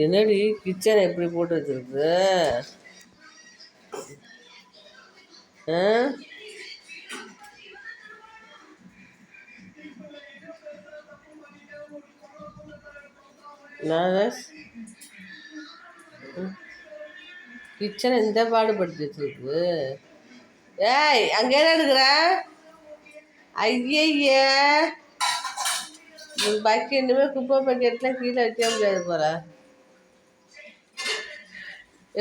என்னடி கிச்சனை எப்படி போட்டு வச்சிருக்கு? கிச்சனை இந்த பாடுபடுத்தி வச்சிருக்கு. ஏய், அங்கே என்ன எடுக்கிற? ஐய, பக்கெட் இனிமேல் குப்பை பக்கெட்லாம் கீழே வைக்க முடியாது போல.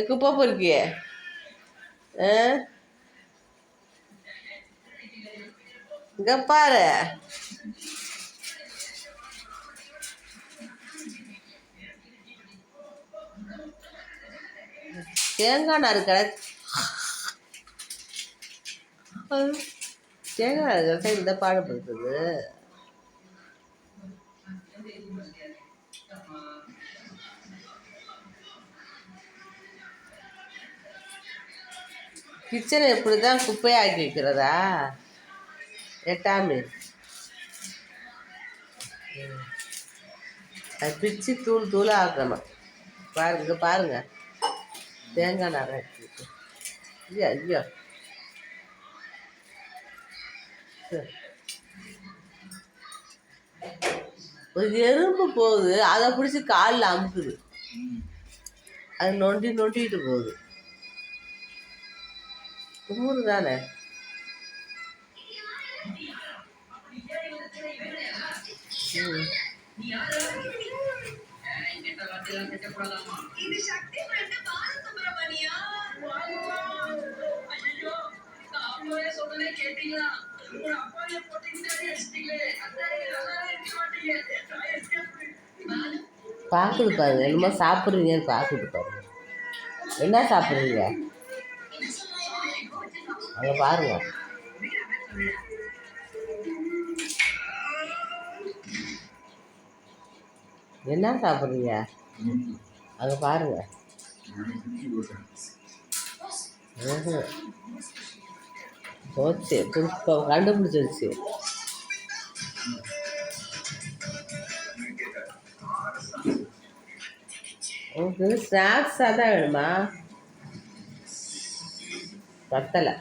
குப்பை பொறுக்கிய இங்க பாரு. தேங்காய் நார் தேங்காய் நார் இந்த பாடுபடுத்துது. கிச்சனை இப்படிதான் குப்பையாக்கி வைக்கிறதா? எட்டாமே அது பிச்சு தூள் தூளாக ஆக்கணும். பாருங்க பாருங்க, தேங்காய் நார் எடுத்துக்கிட்டு. ஐயோ ஒரு எறும்பு போகுது, அதை பிடிச்சி காலில் அமுக்குது. அது நொண்டிட்டு போகுது. தும்முறு தானே. பாக்குது பாருங்க, என்னமோ சாப்பிட்றீங்கன்னு பாக்குது பாருங்க. என்ன சாப்பிட்றீங்க அங்கே பாருங்க. என்ன சாப்பிட்றீங்க அங்கே பாருங்க. போச்சு, கண்டுபிடிச்சிருச்சு. உங்களுக்கு ஸ்நாக்ஸாக தான் வேணுமா? பத்தலை.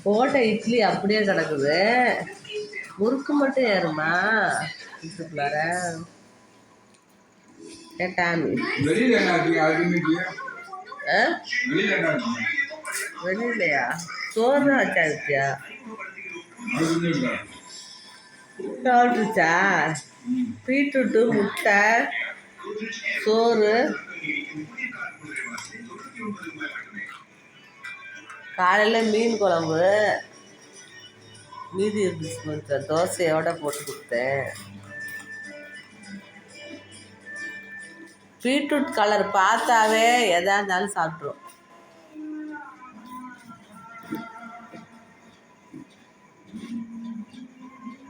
போட்ட இட்லி அப்படியே கிடக்குது. முறுக்கு மட்டும் ஏறுமா வீட்டுக்குள்ளார? டாமி வெளியிலையா? சோறு தான் வச்சாச்சா? சாப்பிட்டுச்சா? பீட்ரூட்டு, முட்டை, சோறு. காலையில் மீன் குழம்பு மீதி இருந்துச்சு, கொஞ்சம் தோசையோட போட்டு கொடுத்தேன். பீட்ரூட் கலர் பார்த்தாவே எதா இருந்தாலும் சாப்பிட்ரும்.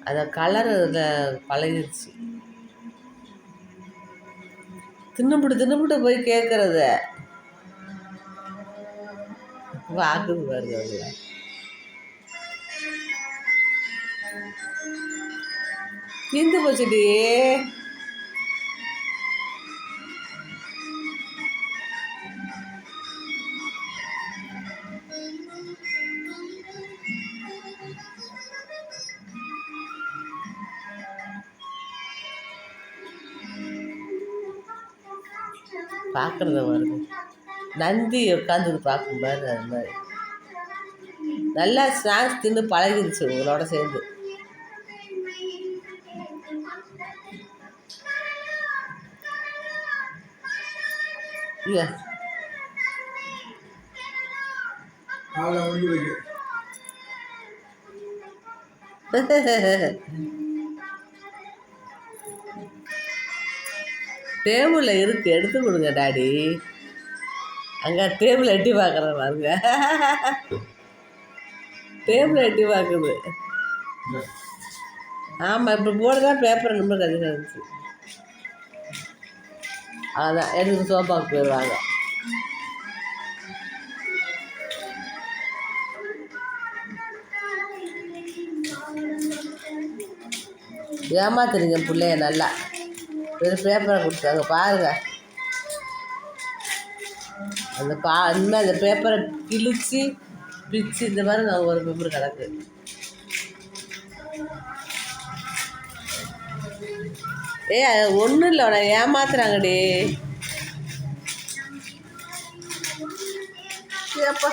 அந்த கலர் இதில் பழகிடுச்சு. தின்னுபிட்டு போய் கேட்கறத வாக்குது பாருங்க அவங்க. தீந்து போச்சுடி. பார்க்குறத பாருங்க. நந்தி உட்காந்துது பார்க்கும் பாரு. அது மாதிரி நல்லா ஸ்நாக்ஸ் தின்னு பழகிருச்சு உங்களோட சேர்ந்து. டேபிளில் இருக்கு, எடுத்து கொடுங்க டாடி. அங்கே டேபிள் எட்டி பார்க்குற பாருங்க. டேபிள் எட்டி பார்க்குது. ஆமாம், இப்போ போடுதான் பேப்பர் ரொம்ப கதையாக இருந்துச்சு. அதான் எடுத்து சோப்பாவுக்கு போயிடுவாங்க. ஏமாத்துறீங்க பிள்ளைய நல்லா. வெறும் பேப்பரை கொடுத்தாங்க பாருங்க. இனிமேல் அந்த பேப்பரை கிழிச்சு பிச்சு இந்த மாதிரி நாங்கள் ஒரு பேப்பர் கிடக்கு. ஒன்றும் இல்லை, உன ஏமாத்துறாங்கடி. அப்பா